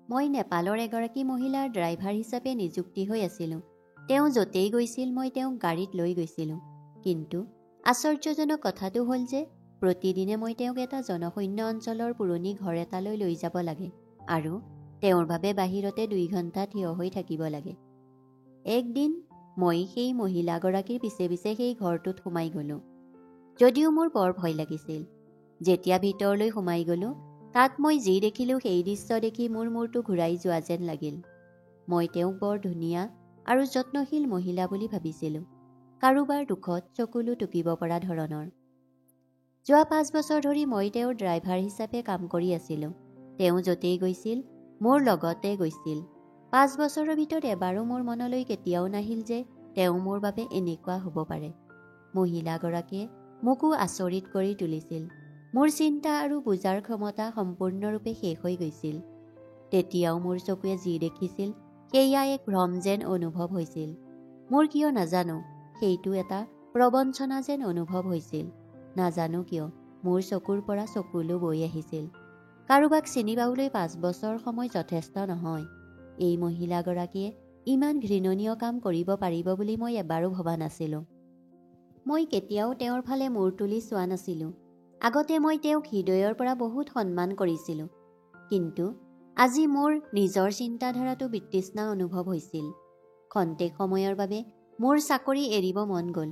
মই নেপালৰ এগৰাকী মহিলাৰ ড্ৰাইভাৰ হিচাপে নিযুক্তি হৈ আছিলোঁ। তেওঁ য'তেই গৈছিল মই তেওঁক গাড়ীত লৈ গৈছিলোঁ। কিন্তু আশ্চৰ্যজনক কথাটো হ'ল যে প্ৰতিদিনে মই তেওঁক এটা জনশূন্য অঞ্চলৰ পুৰণি ঘৰ এটালৈ লৈ যাব লাগে আৰু তেওঁৰ বাবে বাহিৰতে 2 ঘণ্টা থিয় হৈ থাকিব লাগে। একদিন মই সেই মহিলাগৰাকীৰ পিছে পিছে সেই ঘৰটোত সোমাই গ'লোঁ। যদিও মোৰ বৰ ভয় লাগিছিল। যেতিয়া ভিতৰলৈ সোমাই গ'লোঁ, তাত মই যি দেখিলোঁ সেই দৃশ্য দেখি মোৰ মূৰটো ঘূৰাই যোৱা যেন লাগিল। মই তেওঁক বৰ ধুনীয়া আৰু যত্নশীল মহিলা বুলি ভাবিছিলোঁ, কাৰোবাৰ দুখত চকুলো টুকিব পৰা ধৰণৰ। যোৱা 5 বছৰ ধৰি মই তেওঁৰ ড্ৰাইভাৰ হিচাপে কাম কৰি আছিলোঁ। তেওঁ য'তেই গৈছিল মোৰ লগতে গৈছিল। 5 বছৰৰ ভিতৰত এবাৰো মোৰ মনলৈ কেতিয়াও নাহিল যে তেওঁ মোৰ বাবে এনেকুৱা হ'ব পাৰে। মহিলাগৰাকীয়ে মোকো আচৰিত কৰি তুলিছিল। মোৰ চিন্তা আৰু বুজাৰ ক্ষমতা সম্পূৰ্ণৰূপে শেষ হৈ গৈছিল। তেতিয়াও মোৰ চকুৱে যি দেখিছিল সেয়া এক ভ্ৰম যেন অনুভৱ হৈছিল। মোৰ কিয় নাজানো সেইটো এটা প্ৰবঞ্চনা যেন অনুভৱ হৈছিল। নাজানো কিয় মোৰ চকুৰ পৰা চকুলো বৈ আহিছিল। কাৰোবাক চিনি পাবলৈ 5 বছৰ সময় যথেষ্ট নহয়। এই মহিলাগৰাকীয়ে ইমান ঘৃণনীয় কাম কৰিব পাৰিব বুলি মই এবাৰো ভবা নাছিলোঁ। মই কেতিয়াও তেওঁৰ ফালে মূৰ তুলি চোৱা নাছিলোঁ। আগতে মই তেওঁক হৃদয়ৰ পৰা বহুত সন্মান কৰিছিলোঁ। কিন্তু আজি মোৰ নিজৰ চিন্তাধাৰাটো বিতৃষ্ণা অনুভৱ হৈছিল। খন্তেক সময়ৰ বাবে মোৰ চাকৰি এৰিব মন গ'ল।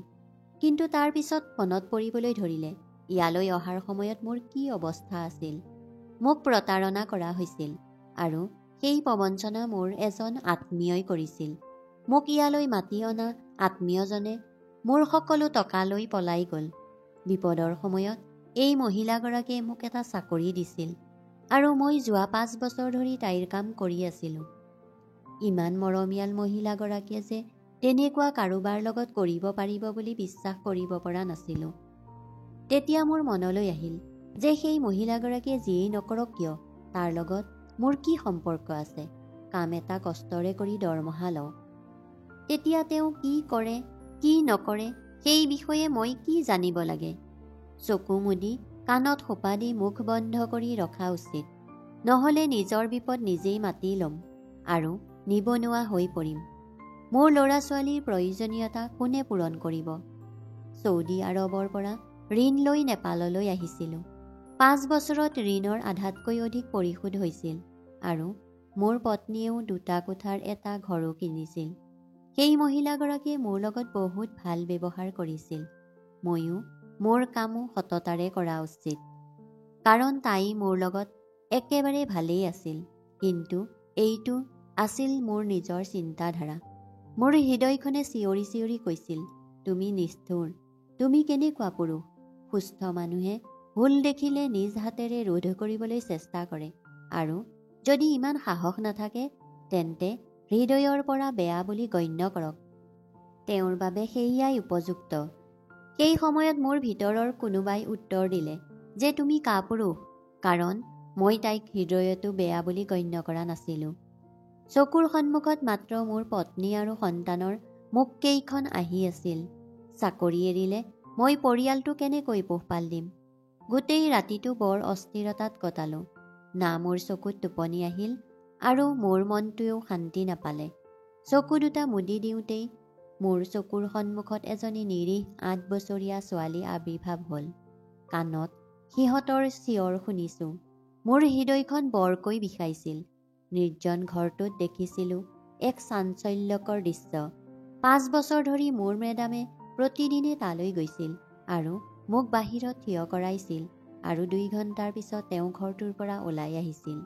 কিন্তু তাৰ পিছত মনত পৰিবলৈ ধৰিলে ইয়ালৈ অহাৰ সময়ত মোৰ কি অৱস্থা আছিল। মোক প্ৰতাৰণা কৰা হৈছিল আৰু সেই প্ৰবঞ্চনা মোৰ এজন আত্মীয়ই কৰিছিল। মোক ইয়ালৈ মাতি অনা আত্মীয়জনে মোৰ সকলো টকা লৈ পলাই গ'ল। বিপদৰ সময়ত এই মহিলাগৰাকীয়ে মোক এটা চাকৰি দিছিল আৰু মই যোৱা 5 বছৰ ধৰি তাইৰ কাম কৰি আছিলোঁ। ইমান মৰমীয়াল মহিলাগৰাকীয়ে যে তেনেকুৱা কাৰোবাৰ লগত কৰিব পাৰিব বুলি বিশ্বাস কৰিব পৰা নাছিলোঁ। তেতিয়া মোৰ মনলৈ আহিল যে সেই মহিলাগৰাকীয়ে যিয়েই নকৰক কিয় তাৰ লগত মোৰ কি সম্পৰ্ক আছে। কাম এটা কষ্টৰে কৰি দৰমহা লওঁ। তেতিয়া তেওঁ কি কৰে কি নকৰে সেই বিষয়ে মই কি জানিব লাগে। চকু মুদি কাণত সোপা দি মুখ বন্ধ কৰি ৰখা উচিত। নহ'লে নিজৰ বিপদ নিজেই মাতি ল'ম আৰু নিবনুৱা হৈ পৰিম। মোৰ ল'ৰা ছোৱালীৰ প্ৰয়োজনীয়তা কোনে পূৰণ কৰিব। ছৌদি আৰবৰ পৰা ঋণ লৈ নেপাললৈ আহিছিলোঁ। 5 বছৰত ঋণৰ আধাতকৈ অধিক পৰিশোধ হৈছিল আৰু মোৰ পত্নীয়েও 2টা কোঠাৰ এটা ঘৰো কিনিছিল। সেই মহিলাগৰাকীয়ে মোৰ লগত বহুত ভাল ব্যৱহাৰ কৰিছিল। ময়ো মোৰ কামো সততাৰে কৰা উচিত, কাৰণ তাই মোৰ লগত একেবাৰে ভালেই আছিল। কিন্তু এইটো আছিল মোৰ নিজৰ চিন্তাধাৰা। মোৰ হৃদয়খনে চিঞৰি চিঞৰি কৈছিল, তুমি নিষ্ঠুৰ, তুমি কেনেকুৱা পুৰুষ। সুস্থ মানুহে ভুল দেখিলে নিজ হাতেৰে ৰোধ কৰিবলৈ চেষ্টা কৰে আৰু যদি ইমান সাহস নাথাকে তেন্তে হৃদয়ৰ পৰা বেয়া বুলি গণ্য কৰক। তেওঁৰ বাবে সেয়াই উপযুক্ত। সেই সময়ত মোৰ ভিতৰৰ কোনোবাই উত্তৰ দিলে যে তুমি কাপুৰুষ, কাৰণ মই তাইক হৃদয়তো বেয়া বুলি গণ্য কৰা নাছিলোঁ। চকুৰ সন্মুখত মাত্ৰ মোৰ পত্নী আৰু সন্তানৰ মুখকেইখন আহি আছিল। চাকৰি এৰিলে মই পৰিয়ালটো কেনেকৈ পোহপাল দিম। গোটেই ৰাতিটো বৰ অস্থিৰতাত কটালোঁ। না মোৰ চকুত টোপনি আহিল আৰু মোৰ মনটোৱেও শান্তি নাপালে। চকু দুটা মুদি দিওঁতেই মোৰ চকুৰ সন্মুখত এজনী নিৰীহ 8 বছৰীয়া ছোৱালী আবিৰ্ভাৱ হ'ল। কাণত সিহঁতৰ চিঞৰ শুনিছোঁ। মোৰ হৃদয়খন বৰকৈ বিষাইছিল। নিৰ্জন ঘৰটোত দেখিছিলোঁ এক চাঞ্চল্যকৰ দৃশ্য। 5 বছৰ ধৰি মোৰ মেডামে প্ৰতিদিনে তালৈ গৈছিল আৰু মোক বাহিৰত থিয় কৰাইছিল আৰু 2 ঘণ্টাৰ পিছত তেওঁ ঘৰটোৰ পৰা ওলাই আহিছিল।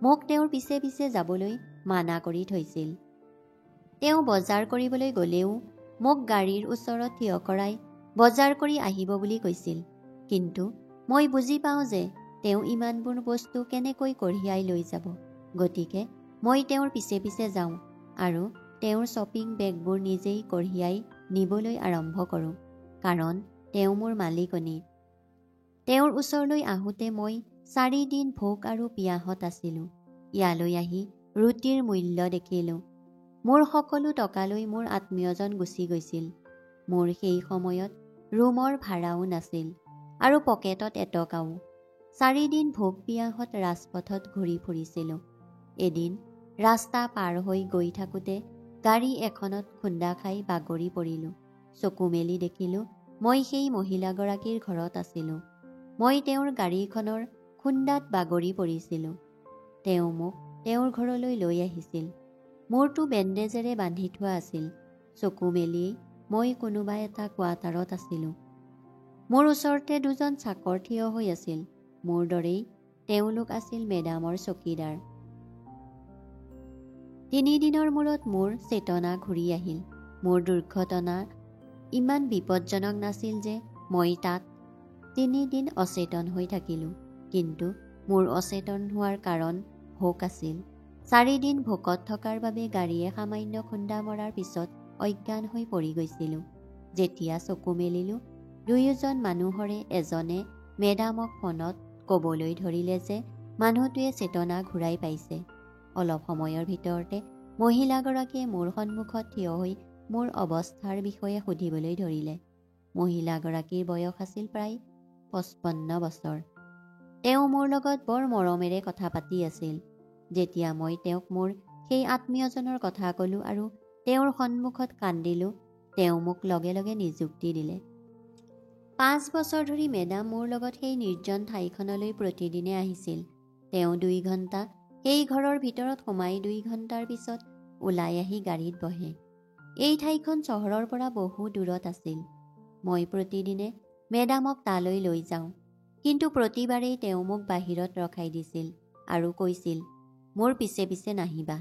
মোক তেওঁৰ পিছে পিছে যাবলৈ মানা কৰি থৈছিল। তেওঁ বজাৰ কৰিবলৈ গ'লেও মোক গাড়ীৰ ওচৰত থিয় কৰাই বজাৰ কৰি আহিব বুলি কৈছিল। কিন্তু মই বুজি পাওঁ যে তেওঁ ইমানবোৰ বস্তু কেনেকৈ কঢ়িয়াই লৈ যাব। গতিকে মই তেওঁৰ পিছে পিছে যাওঁ আৰু তেওঁৰ শ্বপিং বেগবোৰ নিজেই কঢ়িয়াই নিবলৈ আৰম্ভ কৰোঁ, কাৰণ তেওঁ মোৰ মালিকনী। তেওঁৰ ওচৰলৈ আহোঁতে মই 4 দিন ভোক আৰু পিয়াহত আছিলোঁ। ইয়ালৈ আহি ৰুটিৰ মূল্য দেখিলোঁ। মোৰ সকলো টকালৈ মোৰ আত্মীয়জন গুচি গৈছিল। মোৰ সেই সময়ত ৰুমৰ ভাড়াও নাছিল আৰু পকেটত এটকাও। 4 দিন ভোক পিয়াহত ৰাজপথত ঘূৰি ফুৰিছিলোঁ। এদিন ৰাস্তা পাৰ হৈ গৈ থাকোঁতে গাড়ী এখনত খুন্দা খাই বাগৰি পৰিলোঁ। চকু মেলি দেখিলোঁ মই সেই মহিলাগৰাকীৰ ঘৰত আছিলোঁ। মই তেওঁৰ গাড়ীখনৰ খুন্দাত বাগৰি পৰিছিলোঁ। তেওঁ মোক তেওঁৰ ঘৰলৈ লৈ আহিছিল। মূৰটো বেণ্ডেজেৰে বান্ধি থোৱা আছিল। চকু মেলিয়েই মই কোনোবা এটা কোৱাৰ্টাৰত আছিলোঁ। মোৰ ওচৰতে দুজন চাকৰ থিয় হৈ আছিল। মোৰ দৰেই তেওঁলোক আছিল মেডামৰ চকীদাৰ। 3 দিনৰ মূৰত মোৰ চেতনা ঘূৰি আহিল। মোৰ দুৰ্ঘটনা ইমান বিপদজনক নাছিল যে মই তাত 3 দিন অচেতন হৈ থাকিলোঁ। কিন্তু মোৰ অচেতন হোৱাৰ কাৰণ ভোক আছিল। 4 দিন ভোকত থকাৰ বাবে গাড়ীয়ে সামান্য খুন্দা মৰাৰ পিছত অজ্ঞান হৈ পৰি গৈছিলোঁ। যেতিয়া চকু মেলিলোঁ, দুয়োজন মানুহৰে এজনে মেডামক ফোনত ক'বলৈ ধৰিলে যে মানুহটোৱে চেতনা ঘূৰাই পাইছে। অলপ সময়ৰ ভিতৰতে মহিলাগৰাকীয়ে মোৰ সন্মুখত থিয় হৈ মোৰ অৱস্থাৰ বিষয়ে সুধিবলৈ ধৰিলে। মহিলাগৰাকীৰ বয়স আছিল প্ৰায় 55 বছৰ। তেওঁ মোৰ লগত বৰ মৰমেৰে কথা পাতি আছিল। যেতিয়া মই তেওঁক মোৰ সেই আত্মীয়জনৰ কথা ক'লোঁ আৰু তেওঁৰ সন্মুখত কান্দিলোঁ, তেওঁ মোক লগে লগে নিযুক্তি দিলে। 5 বছৰ ধৰি মেডাম মোৰ লগত সেই নিৰ্জন ঠাইখনলৈ প্ৰতিদিনে আহিছিল। তেওঁ 2 ঘণ্টা সেই ঘৰৰ ভিতৰত সোমাই 2 ঘণ্টাৰ পিছত ওলাই আহি গাড়ীত বহে। এই ঠাইখন চহৰৰ পৰা বহু দূৰত আছিল। মই প্ৰতিদিনে মেডামক তালৈ লৈ যাওঁ, কিন্তু প্ৰতিবাৰেই তেওঁ মোক বাহিৰত ৰখাই দিছিল আৰু কৈছিল, মোৰ পিছে পিছে নাহিবা।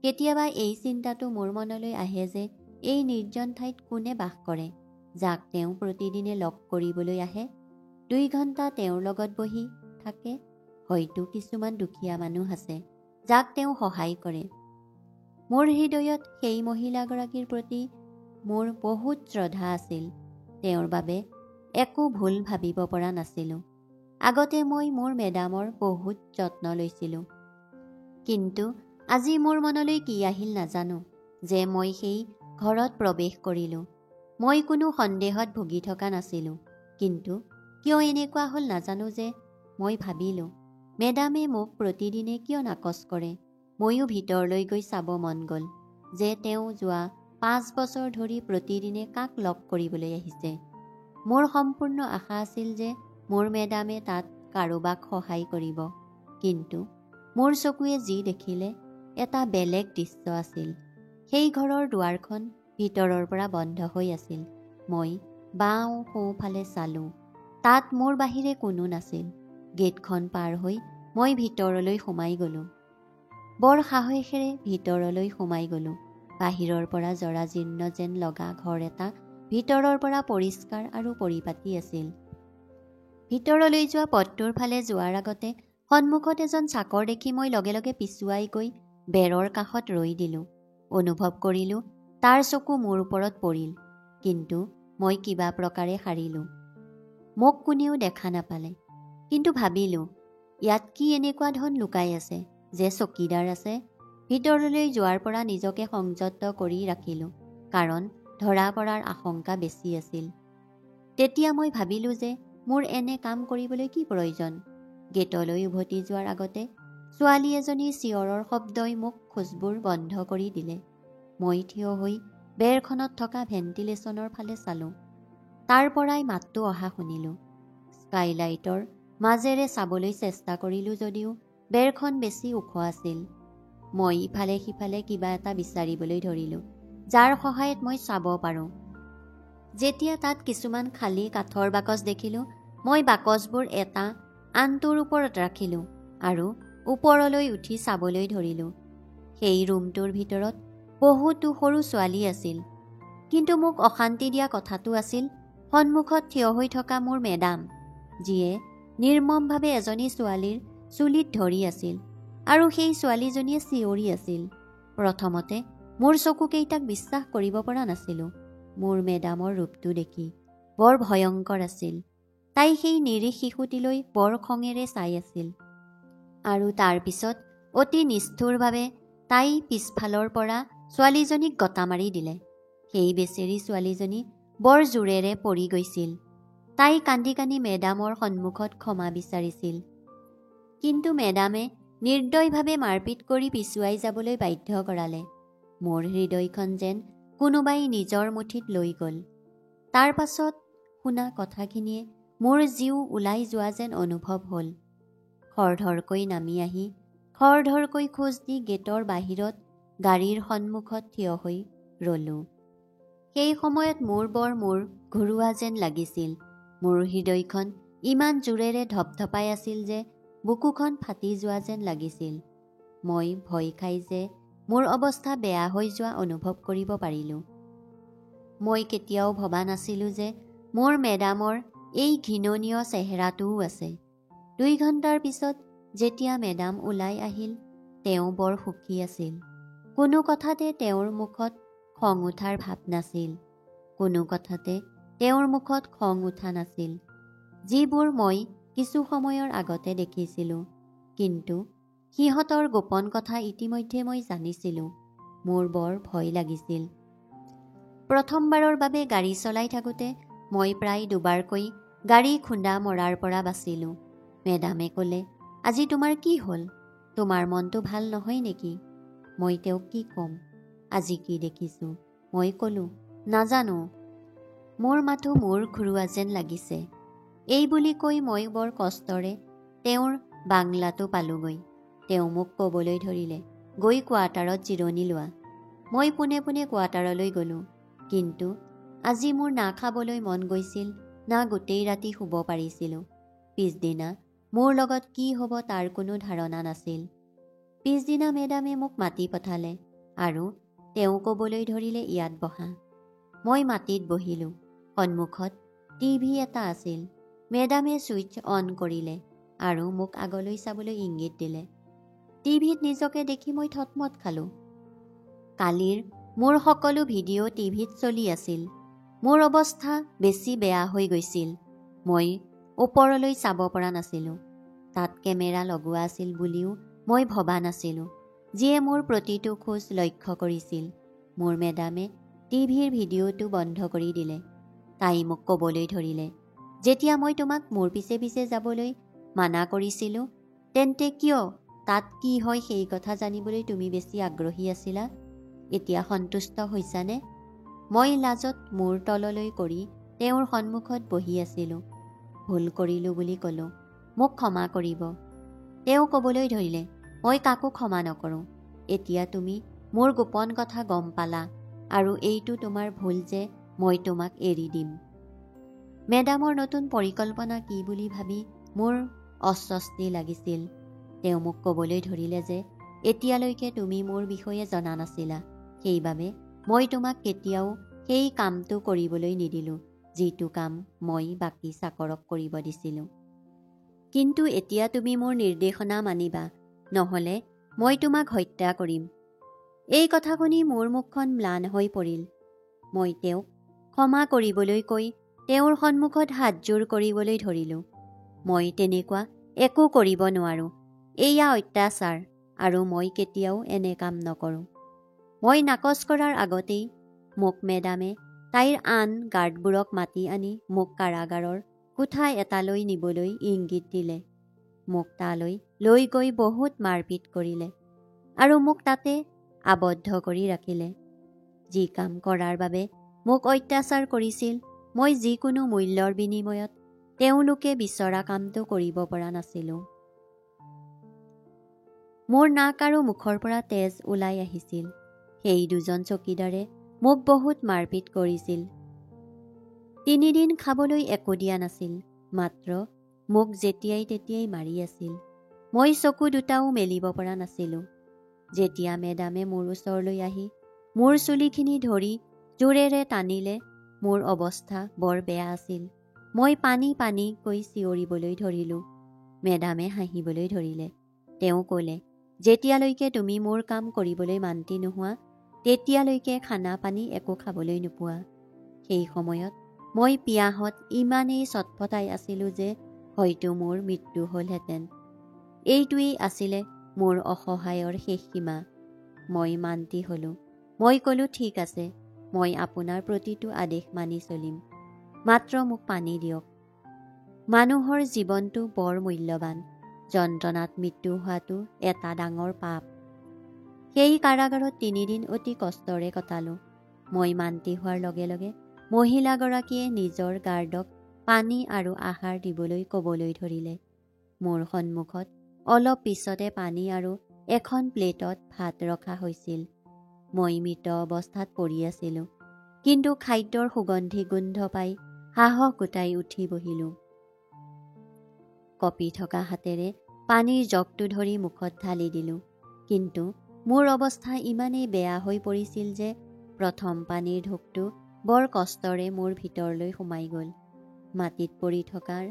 কেতিয়াবা এই চিন্তাটো মোৰ মনলৈ আহে যে এই নিৰ্জন ঠাইত কোনে বাস কৰে, যাক তেওঁ প্ৰতিদিনে লগ কৰিবলৈ আহে। 2 ঘণ্টা তেওঁৰ লগত বহি থাকে। হয়তো কিছুমান দুখীয়া মানুহ আছে যাক তেওঁ সহায় কৰে। মোৰ হৃদয়ত সেই মহিলাগৰাকীৰ প্ৰতি মোৰ বহুত শ্ৰদ্ধা আছিল। তেওঁৰ বাবে একো ভুল ভাবিব পৰা নাছিলোঁ। আগতে মই মোৰ মেডামৰ বহুত যত্ন লৈছিলোঁ। কিন্তু আজি মোৰ মনলৈ কি আহিল নাজানো যে মই সেই ঘৰত প্ৰৱেশ কৰিলোঁ। মই কোনো সন্দেহত ভুগি থকা নাছিলোঁ। কিন্তু কিয় এনেকুৱা হ'ল নাজানো যে মই ভাবিলোঁ, মেডামে মোক প্ৰতিদিনে কিয় নাকচ কৰে। ময়ো ভিতৰলৈ গৈ চাব মন গ'ল যে তেওঁ যোৱা 5 বছৰ ধৰি প্ৰতিদিনে কাক লগ কৰিবলৈ আহিছে। মোৰ সম্পূৰ্ণ আশা আছিল যে মোৰ মেডামে তাত কাৰোবাক সহায় কৰিব। কিন্তু মোৰ চকুৱে যি দেখিলে এটা বেলেগ দৃশ্য আছিল। সেই ঘৰৰ দুৱাৰখন ভিতৰৰ পৰা বন্ধ হৈ আছিল। মই বাওঁ সোঁফালে চালোঁ। তাত মোৰ বাহিৰে কোনো নাছিল। গেটখন পাৰ হৈ মই ভিতৰলৈ সোমাই গ'লোঁ। বৰ সাহসেৰে ভিতৰলৈ সোমাই গ'লোঁ। বাহিৰৰ পৰা জৰাজীৰ্ণ যেন লগা ঘৰ এটা ভিতৰৰ পৰা পৰিষ্কাৰ আৰু পৰিপাটি আছিল। ভিতৰলৈ যোৱা পথটোৰ ফালে যোৱাৰ আগতে সন্মুখত এজন চাকৰ দেখি মই লগে লগে পিছুৱাই গৈ বেৰৰ কাষত ৰৈ দিলোঁ। অনুভৱ কৰিলোঁ তাৰ চকু মোৰ ওপৰত পৰিল। কিন্তু মই কিবা প্ৰকাৰে সাৰিলোঁ। মোক কোনেও দেখা নাপালে। কিন্তু ভাবিলোঁ, ইয়াত কি এনেকুৱা ধন লুকাই আছে যে চকীদাৰ আছে। ভিতৰলৈ যোৱাৰ পৰা নিজকে সংযত কৰি ৰাখিলোঁ, কাৰণ ধৰা পৰাৰ আশংকা বেছি আছিল। তেতিয়া মই ভাবিলোঁ যে মোৰ এনে কাম কৰিবলৈ কি প্ৰয়োজন। গেটলৈ উভতি যোৱাৰ আগতে ছোৱালী এজনীৰ চিঞৰৰ শব্দই মোক খোজবোৰ বন্ধ কৰি দিলে। মই থিয় হৈ বেৰখনত থকা ভেণ্টিলেশ্যনৰ ফালে চালোঁ। তাৰ পৰাই মাতটো অহা শুনিলোঁ। স্কাইলাইটৰ মাজেৰে চাবলৈ চেষ্টা কৰিলোঁ যদিও বেৰখন বেছি ওখ আছিল। মই ইফালে সিফালে কিবা এটা বিচাৰিবলৈ ধৰিলোঁ, যাৰ সহায়ত মই চাব পাৰোঁ। যেতিয়া তাত কিছুমান খালী কাঠৰ বাকচ দেখিলোঁ, মই বাকচবোৰ এটা আনটোৰ ওপৰত ৰাখিলোঁ আৰু ওপৰলৈ উঠি চাবলৈ ধৰিলোঁ। সেই ৰুমটোৰ ভিতৰত বহুতো সৰু ছোৱালী আছিল। কিন্তু মোক অশান্তি দিয়া কথাটো আছিল সন্মুখত থিয় হৈ থকা মোৰ মেডাম, যিয়ে নিৰ্মমভাৱে এজনী ছোৱালীৰ চুলিত ধৰি আছিল আৰু সেই ছোৱালীজনীয়ে চিঞৰি আছিল। প্ৰথমতে মোৰ চকুকেইটাক বিশ্বাস কৰিব পৰা নাছিলোঁ। মোৰ মেডামৰ ৰূপটো দেখি বৰ ভয়ংকৰ আছিল। তাই সেই নিৰীহ শিশুটিলৈ বৰ খঙেৰে চাই আছিল। আৰু তাৰ পিছত অতি নিষ্ঠুৰভাৱে তাই পিছফালৰ পৰা ছোৱালীজনীক গতা মাৰি দিলে। সেই বেচেৰী ছোৱালীজনী বৰ জোৰেৰে পৰি গৈছিল। তাই কান্দি কান্দি মেডামৰ সন্মুখত ক্ষমা বিচাৰিছিল। কিন্তু মেডামে নিৰ্দয়ভাৱে মাৰপিট কৰি পিছুৱাই যাবলৈ বাধ্য কৰালে। মোৰ হৃদয়খন যেন কোনোবাই নিজৰ মুঠিত লৈ গ'ল। তাৰ পাছত শুনা কথাখিনিয়ে মোৰ জীউ ওলাই যোৱা যেন অনুভৱ হ'ল। খৰধৰকৈ নামি আহি খৰধৰকৈ খোজ দি গেটৰ বাহিৰত গাড়ীৰ সন্মুখত থিয় হৈ ৰ'লোঁ। সেই সময়ত মোৰ ঘূৰোৱা যেন লাগিছিল। মোৰ হৃদয়খন ইমান জোৰেৰে ধপধপাই আছিল যে বুকুখন ফাটি যোৱা যেন লাগিছিল। মই ভয় খাই যে মোৰ অৱস্থা বেয়া হৈ যোৱা অনুভৱ কৰিব পাৰিলোঁ। মই কেতিয়াও ভবা নাছিলোঁ যে মোৰ মেডামৰ এই ঘৃণনীয় চেহেৰাটোও আছে। 2 ঘণ্টাৰ পিছত যেতিয়া মেডাম ওলাই আহিল, তেওঁ বৰ সুখী আছিল। কোনো কথাতে তেওঁৰ মুখত খং উঠাৰ ভাৱ নাছিল। কোনো কথাতে তেওঁৰ মুখত খং উঠা নাছিল, যিবোৰ মই কিছু সময়ৰ আগতে দেখিছিলোঁ। কিন্তু সিহঁতৰ গোপন কথা ইতিমধ্যে মই জানিছিলোঁ। মোৰ বৰ ভয় লাগিছিল। প্ৰথমবাৰৰ বাবে গাড়ী চলাই থাকোঁতে মই প্ৰায় 2বাৰকৈ গাড়ী খুন্দা মৰাৰ পৰা বাচিলোঁ। মেডামে ক'লে, আজি তোমাৰ কি হ'ল? তোমাৰ মনটো ভাল নহয় নেকি? মই তেওঁক কি ক'ম? আজি কি দেখিছোঁ? মই ক'লোঁ, নাজানো। মোৰ মাথো মূৰ ঘূৰোৱা যেন লাগিছে। এই বুলি কৈ মই বৰ কষ্টৰে তেওঁৰ বাংলাটো পালোগৈ। তেওঁ মোক ক'বলৈ ধৰিলে, গৈ কোৱাৰ্টাৰত জিৰণি লোৱা। মই পোনে পোনে কোৱাৰ্টাৰলৈ গ'লোঁ। কিন্তু আজি মোৰ না খাবলৈ মন গৈছিল, না গোটেই ৰাতি শুব পাৰিছিলোঁ। পিছদিনা মোৰ লগত কি হ'ব তাৰ কোনো ধাৰণা নাছিল। পিছদিনা মেডামে মোক মাতি পঠালে আৰু তেওঁ ক'বলৈ ধৰিলে, ইয়াত বহা। মই মাটিত বহিলোঁ। সন্মুখত টিভি এটা আছিল। মেডামে ছুইচ অন কৰিলে আৰু মোক আগলৈ চাবলৈ ইংগিত দিলে। টিভিত নিজকে দেখি মই থতমত খালোঁ। কালিৰ মোৰ সকলো ভিডিঅ' টিভিত চলি আছিল। মোৰ অৱস্থা বেছি বেয়া হৈ গৈছিল। মই ওপৰলৈ চাব পৰা নাছিলোঁ। তাত কেমেৰা লগোৱা আছিল বুলিও মই ভবা নাছিলোঁ, যিয়ে মোৰ প্ৰতিটো খোজ লক্ষ্য কৰিছিল। মোৰ মেডামে টিভিৰ ভিডিঅ'টো বন্ধ কৰি দিলে। তাই মোক ক'বলৈ ধৰিলে, যেতিয়া মই তোমাক মোৰ পিছে পিছে যাবলৈ মানা কৰিছিলোঁ, তেন্তে কিয় তাত কি হয় সেই কথা জানিবলৈ তুমি বেছি আগ্ৰহী আছিলা? এতিয়া সন্তুষ্ট হৈছানে? মই লাজত মূৰ তললৈ কৰি তেওঁৰ সন্মুখত বহি আছিলোঁ। ভুল কৰিলোঁ বুলি ক'লোঁ। মোক ক্ষমা কৰিব। তেওঁ ক'বলৈ ধৰিলে, মই কাকো ক্ষমা নকৰোঁ। এতিয়া তুমি মোৰ গোপন কথা গম পালা আৰু এইটো তোমাৰ ভুল যে মই তোমাক এৰি দিম। মেডামৰ নতুন পৰিকল্পনা কি বুলি ভাবি মোৰ অস্বস্তি লাগিছিল। তেওঁ মোক ক'বলৈ ধৰিলে যে এতিয়ালৈকে তুমি মোৰ বিষয়ে জনা নাছিলা। সেইবাবে মই তোমাক কেতিয়াও সেই কামটো কৰিবলৈ নিদিলোঁ, যিটো কাম মই বাকী চাকৰক কৰিব দিছিলোঁ। কিন্তু এতিয়া তুমি মোৰ নিৰ্দেশনা মানিবা, নহ'লে মই তোমাক হত্যা কৰিম। এই কথা শুনি মোৰ মুখখন ম্লান হৈ পৰিল। মই তেওঁক ক্ষমা কৰিবলৈ কৈ তেওঁৰ সন্মুখত হাতযোৰ কৰিবলৈ ধৰিলোঁ। মই তেনেকুৱা একো কৰিব নোৱাৰোঁ। এয়া অত্যাচাৰ আৰু মই কেতিয়াও এনে কাম নকৰোঁ। মই নাকচ কৰাৰ আগতেই মোক মেডামে তাইৰ আন গাৰ্ডবোৰক মাতি আনি মোক কাৰাগাৰৰ কোঠা এটালৈ নিবলৈ ইংগিত দিলে। মোক তালৈ লৈ গৈ বহুত মাৰপিট কৰিলে আৰু মোক তাতে আবদ্ধ কৰি ৰাখিলে। যি কাম কৰাৰ বাবে মোক অত্যাচাৰ কৰিছিল, মই যিকোনো মূল্যৰ বিনিময়ত তেওঁলোকে বিচৰা কামটো কৰিব পৰা নাছিলোঁ। মোৰ নাক আৰু মুখৰ পৰা তেজ ওলাই আহিছিল। সেই 2জন চকীদাৰে মোক বহুত মাৰপিট কৰিছিল। 3 দিন খাবলৈ একো দিয়া নাছিল, মাত্ৰ মোক যেতিয়াই তেতিয়াই মাৰি আছিল। মই চকু দুটাও মেলিব পৰা নাছিলোঁ। যেতিয়া মেডামে মোৰ ওচৰলৈ আহি মোৰ চুলিখিনি ধৰি জোৰেৰে টানিলে, মোৰ অৱস্থা বৰ বেয়া আছিল। মই পানী পানী কৈ চিঞৰিবলৈ ধৰিলোঁ। মেডামে হাঁহিবলৈ ধৰিলে। তেওঁ ক'লে, যেতিয়ালৈকে তুমি মোৰ কাম কৰিবলৈ মান্তি নোহোৱা, তেতিয়ালৈকে খানা পানী একো খাবলৈ নোপোৱা। সেই সময়ত মই পিয়াহত ইমানেই চটফটাই আছিলোঁ যে হয়তো মোৰ মৃত্যু হ'লহেঁতেন। এইটোৱেই আছিলে মোৰ অসহায়ৰ শেষ সীমা। মই মান্তি হ'লোঁ। মই ক'লোঁ, ঠিক আছে, মই আপোনাৰ প্ৰতিটো আদেশ মানি চলিম। মাত্ৰ মোক পানী দিয়ক। মানুহৰ জীৱনটো বৰ মূল্যৱান। যন্ত্ৰণাত মৃত্যু হোৱাটো এটা ডাঙৰ পাপ। সেই কাৰাগাৰত 3 দিন অতি কষ্টৰে কটালোঁ। মই মান্তি হোৱাৰ লগে লগে মহিলাগৰাকীয়ে নিজৰ গাৰ্ডক পানী আৰু আহাৰ দিবলৈ ক'বলৈ ধৰিলে। মোৰ সন্মুখত অলপ পিছতে পানী আৰু এখন প্লেটত ভাত ৰখা হৈছিল। মই মৃত অৱস্থাত পৰি আছিলোঁ, কিন্তু খাদ্যৰ সুগন্ধি গোন্ধ পাই সাহস গোটাই উঠি বহিলোঁ। কঁপি থকা হাতেৰে পানীৰ জগটো ধৰি মুখত ঢালি দিলোঁ, কিন্তু মোৰ অৱস্থা ইমানেই বেয়া হৈ পৰিছিল যে প্ৰথম পানীৰ ঢোকটো বৰ কষ্টৰে মোৰ ভিতৰলৈ সোমাই গ'ল। মাটিত পৰি থকাৰ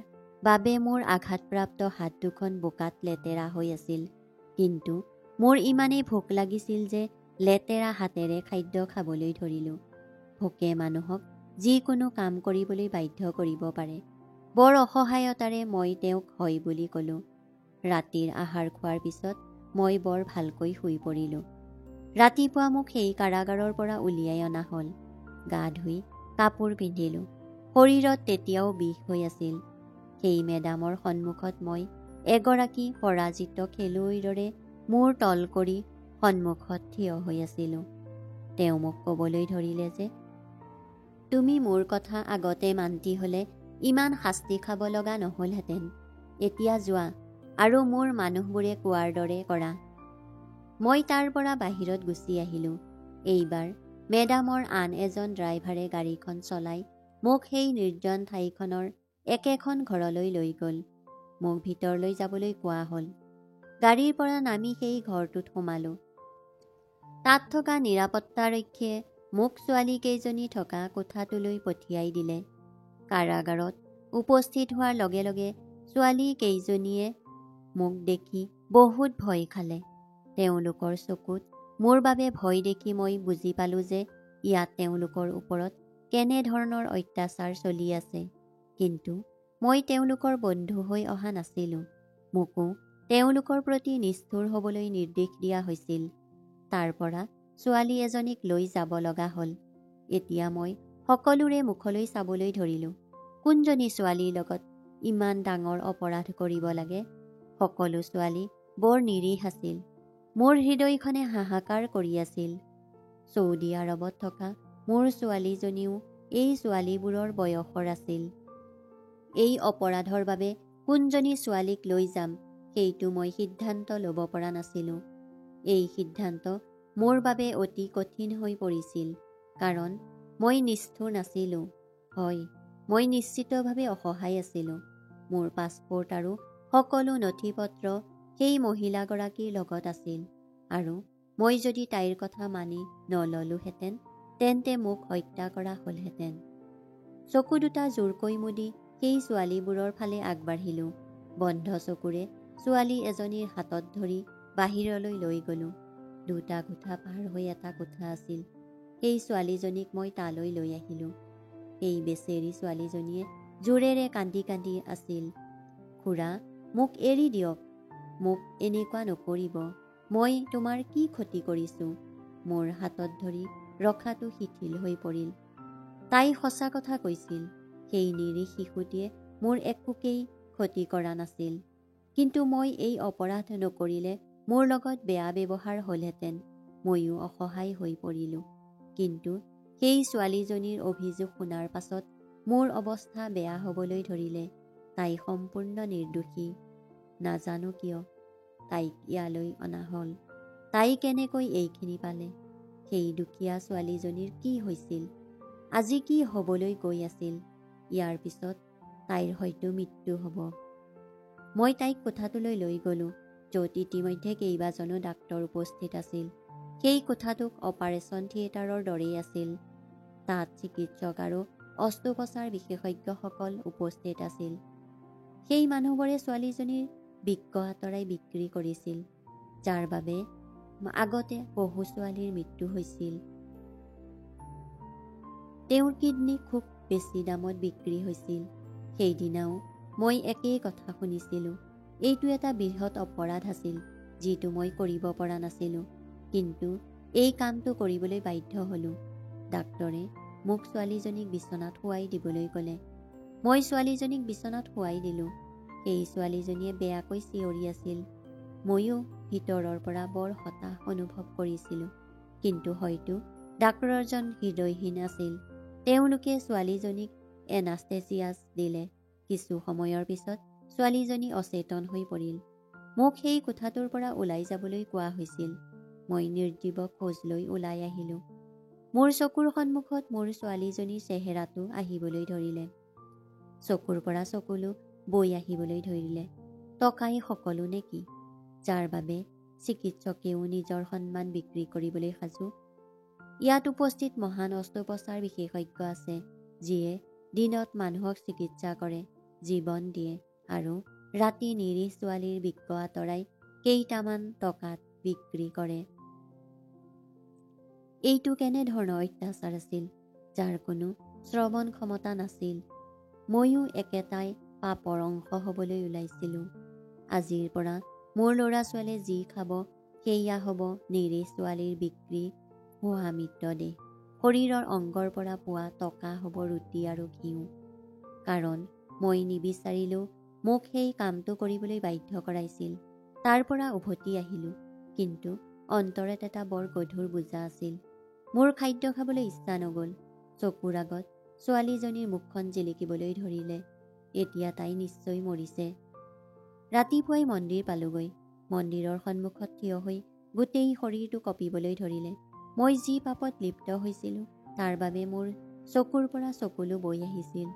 বাবে মোৰ আঘাতপ্ৰাপ্ত হাত দুখন বোকাত লেতেৰা হৈ আছিল, কিন্তু মোৰ ইমানেই ভোক লাগিছিল যে লেতেৰা হাতেৰে খাদ্য খাবলৈ ধৰিলোঁ। ভোকে মানুহক যিকোনো কাম কৰিবলৈ বাধ্য কৰিব পাৰে। বৰ অসহায়তাৰে মই তেওঁক হয় বুলি ক'লোঁ। ৰাতিৰ আহাৰ খোৱাৰ পিছত মই বৰ ভালকৈ শুই পৰিলোঁ। ৰাতিপুৱা মোক সেই কাৰাগাৰৰ পৰা উলিয়াই অনা হ'ল। গা ধুই কাপোৰ পিন্ধিলোঁ। শৰীৰত তেতিয়াও বিষ হৈ আছিল। সেই মেডামৰ সন্মুখত মই এগৰাকী পৰাজিত খেলুৱৈৰ দৰে মূৰ তল কৰি সন্মুখত থিয় হৈ আছিলোঁ। তেওঁ মোক ক'বলৈ ধৰিলে যে, তুমি মোৰ কথা আগতে মান্তি হ'লে ইমান শাস্তি খাব লগা নহ'লহেঁতেন। এতিয়া যোৱা আৰু মোৰ মানুহবোৰে কোৱাৰ দৰে কৰা। মই তাৰ পৰা বাহিৰত গুচি আহিলোঁ। এইবাৰ মেডামৰ আন এজন ড্ৰাইভাৰে গাড়ীখন চলাই মোক সেই নিৰ্জন ঠাইখনৰ একেখন ঘৰলৈ লৈ গ'ল। মোক ভিতৰলৈ যাবলৈ কোৱা হ'ল। গাড়ীৰ পৰা নামি সেই ঘৰটোত সোমালোঁ। তাত থকা নিৰাপত্তাৰক্ষীয়ে মোক ছোৱালী কেইজনী থকা কোঠাটোলৈ পঠিয়াই দিলে। কাৰাগাৰত উপস্থিত হোৱাৰ লগে লগে ছোৱালী কেইজনীয়ে মোক দেখি বহুত ভয় খালে। তেওঁলোকৰ চকুত মোৰ বাবে ভয় দেখি মই বুজি পালোঁ যে ইয়াত তেওঁলোকৰ ওপৰত কেনেধৰণৰ অত্যাচাৰ চলি আছে। কিন্তু মই তেওঁলোকৰ বন্ধু হৈ অহা নাছিলোঁ। মোকো তেওঁলোকৰ প্ৰতি নিষ্ঠুৰ হ'বলৈ নিৰ্দেশ দিয়া হৈছিল। তাৰ পৰা ছোৱালী এজনীক লৈ যাব লগা হ'ল। এতিয়া মই সকলোৰে মুখলৈ চাবলৈ ধৰিলোঁ। কোনজনী ছোৱালীৰ লগত ইমান ডাঙৰ অপৰাধ কৰিব লাগে? সকলো ছোৱালী বৰ নিৰীহ আছিল। মোৰ হৃদয়খনে হাহাকাৰ কৰি আছিল। ছৌদি আৰৱত থকা মোৰ ছোৱালীজনীও এই ছোৱালীবোৰৰ বয়সৰ আছিল। এই অপৰাধৰ বাবে কোনজনী ছোৱালীক লৈ যাম সেইটো মই সিদ্ধান্ত ল'ব পৰা নাছিলোঁ। এই সিদ্ধান্ত মোৰ বাবে অতি কঠিন হৈ পৰিছিল, কাৰণ মই নিষ্ঠুৰ নাছিলোঁ। হয়, মই নিশ্চিতভাৱে অসহায় আছিলোঁ। মোৰ পাছপোৰ্ট আৰু সকলো নথি-পত্ৰ সেই মহিলাগৰাকীৰ লগত আছিল, আৰু মই যদি তাইৰ কথা মানি নললোহেঁতেন তেন্তে মোক হত্যা কৰা হ'লহেঁতেন। চকু দুটা জোৰকৈ মুদি সেই ছোৱালীবোৰৰ ফালে আগবাঢ়িলোঁ। বন্ধ চকুৰে ছোৱালী এজনীৰ হাতত ধৰি বাহিৰলৈ লৈ গ'লোঁ। 2টা কোঠা পাৰ হৈ এটা কোঠা আছিল। সেই ছোৱালীজনীক মই তালৈ লৈ আহিলোঁ। সেই বেচেৰী ছোৱালীজনীয়ে জোৰেৰে কান্দি কান্দি আছিল। খুৰা, মোক এৰি দিয়ক। মোক এনেকুৱা নকৰিব। মই তোমাৰ কি ক্ষতি কৰিছোঁ? মোৰ হাতত ধৰি ৰখাটো শিথিল হৈ পৰিল। তাই সঁচা কথা কৈছিল। সেই নিৰীহ শিশুটিয়ে মোৰ একোকেই ক্ষতি কৰা নাছিল। কিন্তু মই এই অপৰাধ নকৰিলে মোৰ লগত বেয়া ব্যৱহাৰ হ'লহেঁতেন। ময়ো অসহায় হৈ পৰিলোঁ। কিন্তু সেই ছোৱালীজনীৰ অভিযোগ শুনাৰ পাছত মোৰ অৱস্থা বেয়া হ'বলৈ ধৰিলে। তাই সম্পূৰ্ণ নিৰ্দোষী। নাজানো কিয় তাইক ইয়ালৈ অনা হ'ল। তাই কেনেকৈ এইখিনি পালে? সেই দুখীয়া ছোৱালীজনীৰ কি হৈছিল? আজি কি হ'বলৈ গৈ আছিল? ইয়াৰ পিছত তাইৰ হয়তো মৃত্যু হ'ব। মই তাইক কোঠাটোলৈ লৈ গ'লোঁ, য'ত ইতিমধ্যে কেইবাজনো ডাক্তৰ উপস্থিত আছিল। সেই কোঠাটোক অপাৰেশ্যন থিয়েটাৰৰ দৰেই আছিল। তাত চিকিৎসক আৰু অস্ত্ৰোপচাৰ বিশেষজ্ঞসকল উপস্থিত আছিল। সেই মানুহবোৰে ছোৱালীজনীৰ বৃক্ক আঁতৰাই বিক্ৰী কৰিছিল, যাৰ বাবে আগতে বহু ছোৱালীৰ মৃত্যু হৈছিল। তেওঁৰ কিডনী খুব বেছি দামত বিক্ৰী হৈছিল। সেইদিনাও মই একেই কথা শুনিছিলোঁ। এইটো এটা বৃহৎ অপৰাধ আছিল, যিটো মই কৰিব পৰা নাছিলোঁ। কিন্তু এই কামটো কৰিবলৈ বাধ্য হ'লোঁ। ডাক্তৰে মোক ছোৱালীজনীক বিচনাত শুৱাই দিবলৈ ক'লে। মই ছোৱালীজনীক বিচনাত শুৱাই দিলোঁ। সেই ছোৱালীজনীয়ে বেয়াকৈ চিঞৰি আছিল। ময়ো ভিতৰৰ পৰা বৰ হতাশ অনুভৱ কৰিছিলোঁ। কিন্তু হয়তো ডাক্তৰজন হৃদয়হীন আছিল। তেওঁলোকে ছোৱালীজনীক এনাস্থেচিয়াছ দিলে। কিছু সময়ৰ পিছত ছোৱালীজনী অচেতন হৈ পৰিল। মোক সেই কোঠাটোৰ পৰা ওলাই যাবলৈ কোৱা হৈছিল। মই নিৰ্জীৱ খোজ লৈ ওলাই আহিলোঁ। মোৰ চকুৰ সন্মুখত মোৰ ছোৱালীজনীৰ চেহেৰাটো আহিবলৈ ধৰিলে। চকুৰ পৰা চকুলো বৈ আহিবলৈ ধৰিলে। টকাই সকলো নেকি, যাৰ বাবে চিকিৎসকেও নিজৰ সন্মান বিক্ৰী কৰিবলৈ সাজু? ইয়াত উপস্থিত মহান অস্ত্ৰোপচাৰ বিশেষজ্ঞ আছে, যিয়ে দিনত মানুহক চিকিৎসা কৰে, জীৱন দিয়ে আৰু ৰাতি নিৰীহ ছোৱালীৰ বৃক্ক আঁতৰাই কেইটামান টকাত বিক্ৰী কৰে। এইটো কেনেধৰণৰ অত্যাচাৰ আছিল, যাৰ কোনো শ্ৰৱণ ক্ষমতা নাছিল? ময়ো একেটাই পাপৰ অংশ হ'বলৈ ওলাইছিলোঁ। আজিৰ পৰা মোৰ ল'ৰা ছোৱালীয়ে যি খাব সেয়া হ'ব নিৰীহ ছোৱালীৰ বিক্ৰী হোৱা মৃতদেহ। শৰীৰৰ অংগৰ পৰা পোৱা টকা হ'ব ৰুটি আৰু ঘিউ। কাৰণ মই নিবিচাৰিলেও মোক সেই কামটো কৰিবলৈ বাধ্য কৰাইছিল। তাৰ পৰা উভতি আহিলোঁ, কিন্তু অন্তৰত এটা বৰ গধুৰ বোজা আছিল। মোৰ খাদ্য খাবলৈ ইচ্ছা নগ'ল। চকুৰ আগত ছোৱালীজনীৰ মুখখন জিলিকিবলৈ ধৰিলে। এতিয়া তাই নিশ্চয় মৰিছে। ৰাতিপুৱাই মন্দিৰ পালোগৈ। মন্দিৰৰ সন্মুখত থিয় হৈ গোটেই শৰীৰটো কঁপিবলৈ ধৰিলে। মই যি পাপত লিপ্ত হৈছিলোঁ তাৰ বাবে মোৰ চকুৰ পৰা চকুলো বৈ আহিছিল।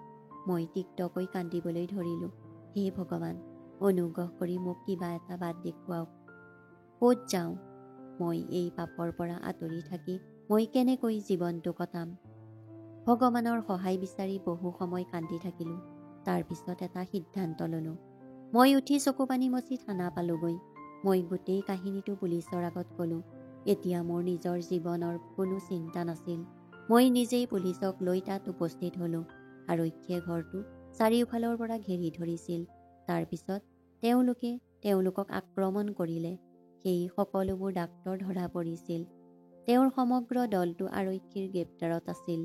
মই তিক্তকৈ কান্দিবলৈ ধৰিলোঁ। হে ভগৱান, অনুগ্ৰহ কৰি মোক কিবা এটা বাট দেখুৱাওক। ক'ত যাওঁ? মই এই পাপৰ পৰা আঁতৰি থাকি মই কেনেকৈ জীৱনটো কটাম? ভগৱানৰ সহায় বিচাৰি বহু সময় কান্দি থাকিলোঁ। তাৰ পিছত এটা সিদ্ধান্ত ল'লোঁ। মই উঠি চকু পানী মচি থানা পালোগৈ। মই গোটেই কাহিনীটো পুলিচৰ আগত ক'লোঁ। এতিয়া মোৰ নিজৰ জীৱনৰ কোনো চিন্তা নাছিল। মই নিজেই পুলিচক লৈ তাত উপস্থিত হ'লোঁ। আৰক্ষীয়ে ঘৰটো চাৰিওফালৰ পৰা ঘেৰি ধৰিছিল। তাৰ পিছত তেওঁলোকে তেওঁলোকক আক্ৰমণ কৰিলে। সেই সকলোবোৰ ডাক্তৰ ধৰা পৰিছিল। তেওঁৰ সমগ্ৰ দলটো আৰক্ষীৰ গ্ৰেপ্তাৰত আছিল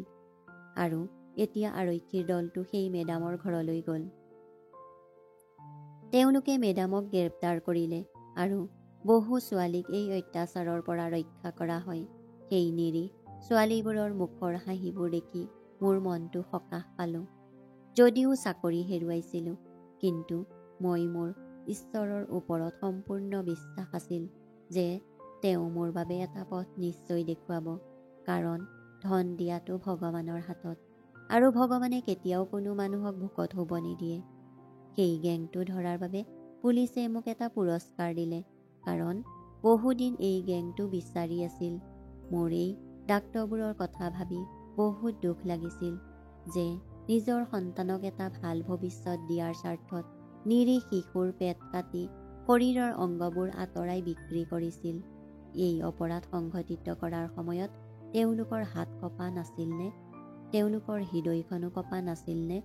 আৰু এতিয়া আৰক্ষীৰ দলটো সেই মেডামৰ ঘৰলৈ গ'ল। তেওঁলোকে মেডামক গ্ৰেপ্তাৰ কৰিলে আৰু বহু ছোৱালীক এই অত্যাচাৰৰ পৰা ৰক্ষা কৰা হয়। সেই নিৰীহ ছোৱালীবোৰৰ মুখৰ হাঁহিবোৰ দেখি মোৰ মনটো সকাহ পালোঁ। যদিও চাকৰি হেৰুৱাইছিলোঁ, কিন্তু মই মোৰ ঈশ্বৰৰ ওপৰত সম্পূৰ্ণ বিশ্বাস আছিল যে তেওঁ মোৰ বাবে এটা পথ নিশ্চয় দেখুৱাব। কাৰণ ধন দিয়াটো ভগৱানৰ হাতত, আৰু ভগৱানে কেতিয়াও কোনো মানুহক ভোকত শুব নিদিয়ে। সেই গেংটো ধৰাৰ বাবে পুলিচে মোক এটা পুৰস্কাৰ দিলে, কাৰণ বহুদিন এই গেংটো বিচাৰি আছিল। মোৰ এই ডাক্তৰবোৰৰ কথা ভাবি বহুত দুখ লাগিছিল যে নিজৰ সন্তানক এটা ভাল ভৱিষ্যত দিয়াৰ স্বাৰ্থত নিৰীহ শিশুৰ পেট কাটি শৰীৰৰ অংগবোৰ আঁতৰাই বিক্ৰী কৰিছিল। এই অপৰাধ সংঘটিত কৰাৰ সময়ত তেওঁলোকৰ হাত কঁপা নাছিলনে? তেওঁলোকৰ হৃদয়খনো কঁপা নাছিলনে?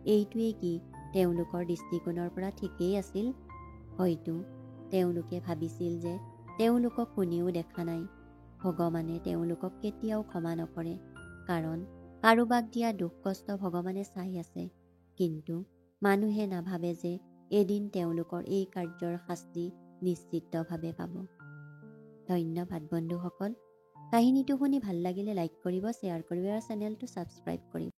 এইটোৱে কি তেওঁলোকৰ দৃষ্টিকোণৰ পৰা ঠিকেই আছিল? হয়তো তেওঁলোকে ভাবিছিল যে তেওঁলোকক কোনেও দেখা নাই। ভগৱানে তেওঁলোকক কেতিয়াও ক্ষমা নকৰে, কাৰণ কাৰোবাক দিয়া দুখ কষ্ট ভগৱানে চাই আছে। কিন্তু মানুহে নাভাবে যে এদিন তেওঁলোকৰ এই কাৰ্যৰ শাস্তি নিশ্চিতভাৱে পাব। ধন্যবাদ বন্ধুসকল। কাহিনীটো শুনি ভাল লাগিলে লাইক কৰিব, শ্বেয়াৰ কৰিব আৰু চেনেলটো ছাবস্ক্ৰাইব কৰিব।